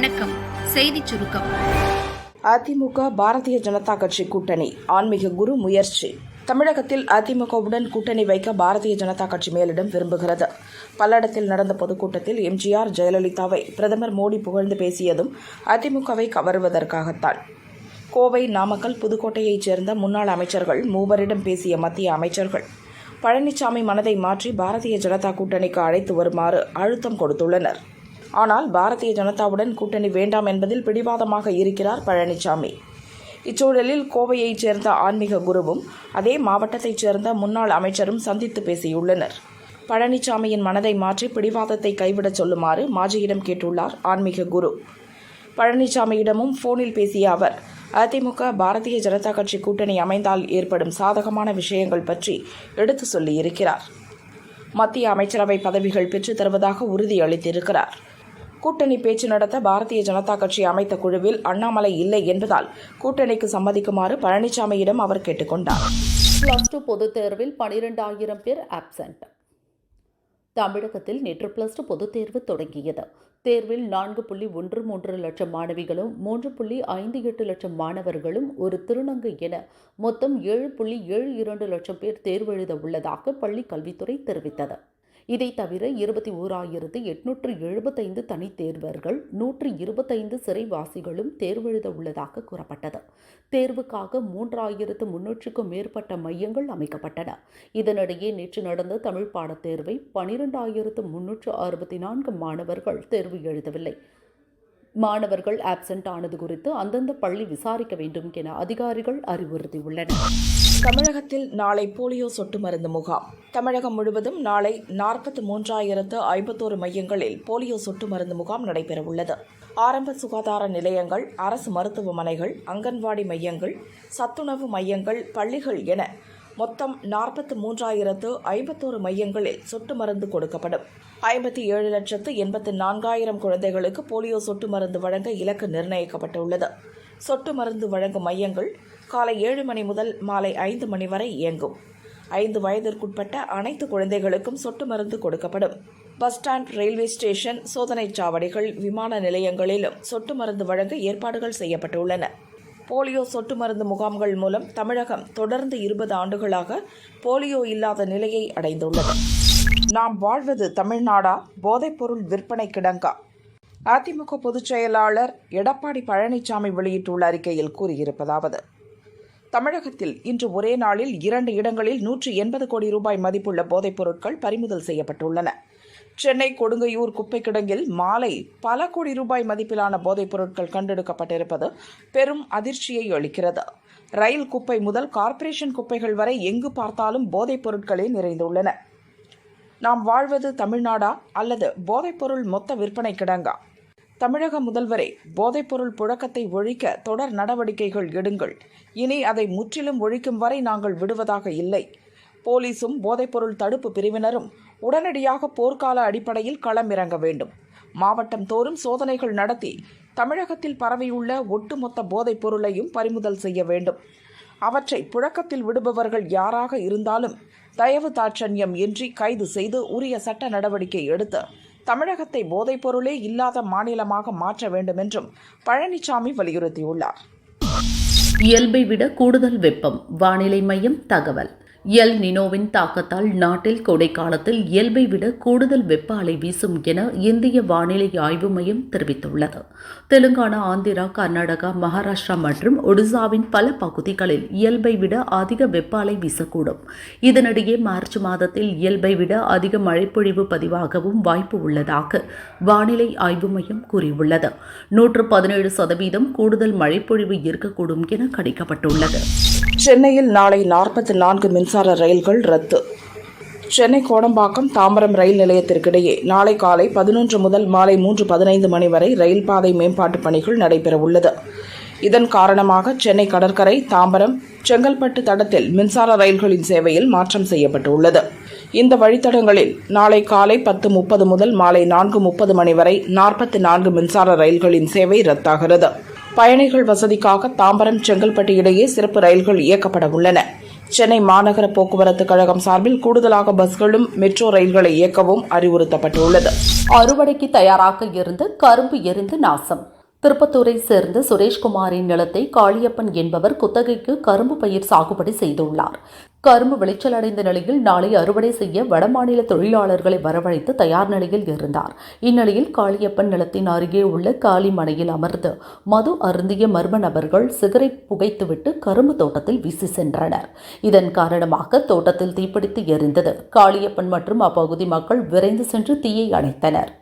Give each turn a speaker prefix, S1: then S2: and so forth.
S1: வணக்கம். செய்திச் சுருக்கம்.
S2: அதிமுக பாரதிய ஜனதா கட்சி கூட்டணி ஆன்மீக குரு முயற்சி. தமிழகத்தில் அதிமுகவுடன் கூட்டணி வைக்க பாரதிய ஜனதா கட்சி மேலிடம் விரும்புகிறது. பல்லடத்தில் நடந்த பொதுக்கூட்டத்தில் எம்ஜிஆர் ஜெயலலிதாவை பிரதமர் மோடி புகழ்ந்து பேசியதும் அதிமுகவை கவருவதற்காகத்தான். கோவை, நாமக்கல், புதுக்கோட்டையைச் சேர்ந்த முன்னாள் அமைச்சர்கள் மூவரிடம் பேசிய மத்திய அமைச்சர்கள் பழனிசாமி மனதை மாற்றி பாரதிய ஜனதா கூட்டணிக்கு அழைத்து வருமாறு அழுத்தம் கொடுத்துள்ளனர். ஆனால் பாரதிய ஜனதாவுடன் கூட்டணி வேண்டாம் என்பதில் பிடிவாதமாக இருக்கிறார் பழனிசாமி. இச்சூழலில் கோவையைச் சேர்ந்த ஆன்மீக குருவும் அதே மாவட்டத்தைச் சேர்ந்த முன்னாள் அமைச்சரும் சந்தித்து பேசியுள்ளனர். பழனிசாமியின் மனதை மாற்றி பிடிவாதத்தை கைவிடச் சொல்லுமாறு மாஜியிடம் கேட்டுள்ளார் ஆன்மீக குரு. பழனிசாமியிடமும் போனில் பேசிய அவர் அதிமுக பாரதிய ஜனதா கட்சி கூட்டணி அமைந்தால் ஏற்படும் சாதகமான விஷயங்கள் பற்றி எடுத்து சொல்லியிருக்கிறார். மத்திய அமைச்சரவை பதவிகள் பெற்றுத் தருவதாக உறுதியளித்திருக்கிறார். கூட்டணி பேச்சு நடத்த பாரதிய ஜனதா கட்சி அமைத்த குழுவில் அண்ணாமலை இல்லை என்பதால் கூட்டணிக்கு சம்மதிக்குமாறு பழனிசாமியிடம் அவர் கேட்டுக்கொண்டார்.
S3: +2 பொதுத் தேர்வில் 12,000 பேர் ஆப்சென்ட். தமிழகத்தில் நேற்று +2 பொதுத் தேர்வு தொடங்கியது. தேர்வில் 4.13 லட்சம் மாணவிகளும் 3.58 லட்சம் மாணவர்களும் ஒரு திருநங்கை என மொத்தம் 7.72 லட்சம் பேர் தேர்வெழுத உள்ளதாக பள்ளிக் கல்வித்துறை தெரிவித்தது. இதை தவிர 21,875 தனித் தேர்வர்கள், 125 சிறைவாசிகளும் தேர்வெழுத உள்ளதாக கூறப்பட்டது. தேர்வுக்காக 3,300க்கும் மேற்பட்ட மையங்கள் அமைக்கப்பட்டன. இதனிடையே நேற்று நடந்த தமிழ் பாடத் தேர்வை 12,364 மாணவர்கள் தேர்வு எழுதவில்லை. மாணவர்கள் ஆப்சென்ட் ஆனது குறித்து அந்தந்த பள்ளி விசாரிக்க வேண்டும் என அதிகாரிகள் அறிவுறுத்தியுள்ளனர்.
S2: தமிழகத்தில் நாளை போலியோ சொட்டு மருந்து முகாம். தமிழகம் முழுவதும் நாளை 43,051 மையங்களில் போலியோ சொட்டு மருந்து முகாம் நடைபெறவுள்ளது. ஆரம்ப சுகாதார நிலையங்கள், அரசு மருத்துவமனைகள், அங்கன்வாடி மையங்கள், சத்துணவு மையங்கள், பள்ளிகள் என மொத்தம் 43,051 மையங்களில் சொட்டு மருந்து கொடுக்கப்படும். 57,84,000 குழந்தைகளுக்கு போலியோ சொட்டு மருந்து வழங்க இலக்கு நிர்ணயிக்கப்பட்டுள்ளது. சொட்டு மருந்து வழங்கும் மையங்கள் காலை 7 மணி முதல் மாலை 5 மணி வரை இயங்கும். 5 வயதிற்குட்பட்ட அனைத்து குழந்தைகளுக்கும் சொட்டு மருந்து கொடுக்கப்படும். பஸ் ஸ்டாண்ட், ரயில்வே ஸ்டேஷன், சோதனைச் சாவடிகள், விமான நிலையங்களிலும் சொட்டு மருந்து வழங்க ஏற்பாடுகள் செய்யப்பட்டுள்ளன. போலியோ சொட்டு மருந்து முகாம்கள் மூலம் தமிழகம் தொடர்ந்து 20 ஆண்டுகளாக போலியோ இல்லாத நிலையை அடைந்துள்ளது. நாம் வாழ்வது தமிழ்நாடா, போதைப்பொருள் விற்பனை கிடங்கா? அதிமுக பொதுச் செயலாளர் எடப்பாடி பழனிசாமி வெளியிட்டுள்ள அறிக்கையில் கூறியிருப்பதாவது: தமிழகத்தில் இன்று ஒரே நாளில் 2 இடங்களில் 180 கோடி ரூபாய் மதிப்புள்ள போதைப் பொருட்கள் பறிமுதல் செய்யப்பட்டுள்ளன. சென்னை கொடுங்கையூர் குப்பை கிடங்கில் மாலை பல கோடி ரூபாய் மதிப்பிலான போதைப் பொருட்கள் கண்டெடுக்கப்பட்டிருப்பது பெரும் அதிர்ச்சியை அளிக்கிறது. ரயில் குப்பை முதல் கார்ப்பரேஷன் குப்பைகள் வரை எங்கு பார்த்தாலும் போதைப் பொருட்களே நிறைந்துள்ளன. நாம் வாழ்வது தமிழ்நாடா அல்லது போதைப்பொருள் மொத்த விற்பனை கிடங்கா? தமிழக முதல்வரே, போதைப்பொருள் புழக்கத்தை ஒழிக்க தொடர் நடவடிக்கைகள் எடுங்கள். இனி அதை முற்றிலும் ஒழிக்கும் வரை நாங்கள் விடுவதாக இல்லை. போலீசும் போதைப்பொருள் தடுப்பு பிரிவினரும் உடனடியாக போர்க்கால அடிப்படையில் களமிறங்க வேண்டும். மாவட்டம் தோறும் சோதனைகள் நடத்தி தமிழகத்தில் பரவியுள்ள ஒட்டுமொத்த போதைப் பொருளையும் பறிமுதல் செய்ய வேண்டும். அவற்றை புழக்கத்தில் விடுபவர்கள் யாராக இருந்தாலும் தயவு தாட்சண்யம் இன்றி கைது செய்து உரிய சட்ட நடவடிக்கை எடுத்து தமிழகத்தை போதைப் பொருளே இல்லாத மாநிலமாக மாற்ற வேண்டும் என்றும் பழனிசாமி வலியுறுத்தியுள்ளார்.
S3: இயல்பை விட கூடுதல் வெப்பம். வானிலை மையம் தகவல். எல் நினோவின் தாக்கத்தால் நாட்டில் கோடைக்காலத்தில் இயல்பை விட கூடுதல் வெப்ப அலை வீசும் என இந்திய வானிலை ஆய்வு மையம் தெரிவித்துள்ளது. தெலுங்கானா, ஆந்திரா, கர்நாடகா, மகாராஷ்டிரா மற்றும் ஒடிசாவின் பல பகுதிகளில் இயல்பை விட அதிக வெப்ப அலை வீசக்கூடும். இதனிடையே மார்ச் மாதத்தில் இயல்பை விட அதிக மழைப்பொழிவு பதிவாகவும் வாய்ப்பு உள்ளதாக வானிலை ஆய்வு மையம் கூறியுள்ளது. 117% கூடுதல் மழைப்பொழிவு இருக்கக்கூடும் என கணிக்கப்பட்டுள்ளது.
S2: சென்னையில் நாளை 44 மின்சார ரயில்கள் ரத்து. சென்னை கோடம்பாக்கம், தாம்பரம் ரயில் நிலையத்திற்கிடையே நாளை காலை 11 முதல் மாலை 3:15 மணி வரை ரயில் பாதை மேம்பாட்டு பணிகள் நடைபெறவுள்ளது. இதன் காரணமாக சென்னை கடற்கரை, தாம்பரம், செங்கல்பட்டு தடத்தில் மின்சார ரயில்களின் சேவையில் மாற்றம் செய்யப்பட்டுள்ளது. இந்த வழித்தடங்களில் நாளை காலை 10:30 முதல் மாலை 4:30 மணி வரை 44 மின்சார ரயில்களின் சேவை ரத்தாகிறது. பயணிகள் வசதிக்காக தாம்பரம், செங்கல்பட்டு இடையே சிறப்பு ரயில்கள் இயக்கப்பட உள்ளன. சென்னை மாநகர போக்குவரத்து கழகம் சார்பில் கூடுதலாக பஸ்களும் மெட்ரோ ரயில்களை இயக்கவும் அறிவுறுத்தப்பட்டுள்ளது.
S3: அறுவடைக்கு தயாராக இருந்த கரும்பு எரிந்து நாசம். திருப்பத்தூரை சேர்ந்த சுரேஷ்குமாரின் நிலத்தை காளியப்பன் என்பவர் குத்தகைக்கு கரும்பு பயிர் சாகுபடி செய்துள்ளார். கரும்பு விளைச்சல் அடைந்த நிலையில் நாளை அறுவடை செய்ய வடமாநில தொழிலாளர்களை வரவழைத்து தயார் நிலையில் இருந்தார். இந்நிலையில் காளியப்பன் நிலத்தின் அருகே உள்ள காலி மனையில் அமர்ந்து மது அருந்திய மர்ம நபர்கள் சிகரெட் புகைத்துவிட்டு கரும்பு தோட்டத்தில் வீசி சென்றனர். இதன் காரணமாக தோட்டத்தில் தீப்பிடித்து எரிந்தது. காளியப்பன் மற்றும் அப்பகுதி மக்கள் விரைந்து சென்று தீயை அணைத்தனர்.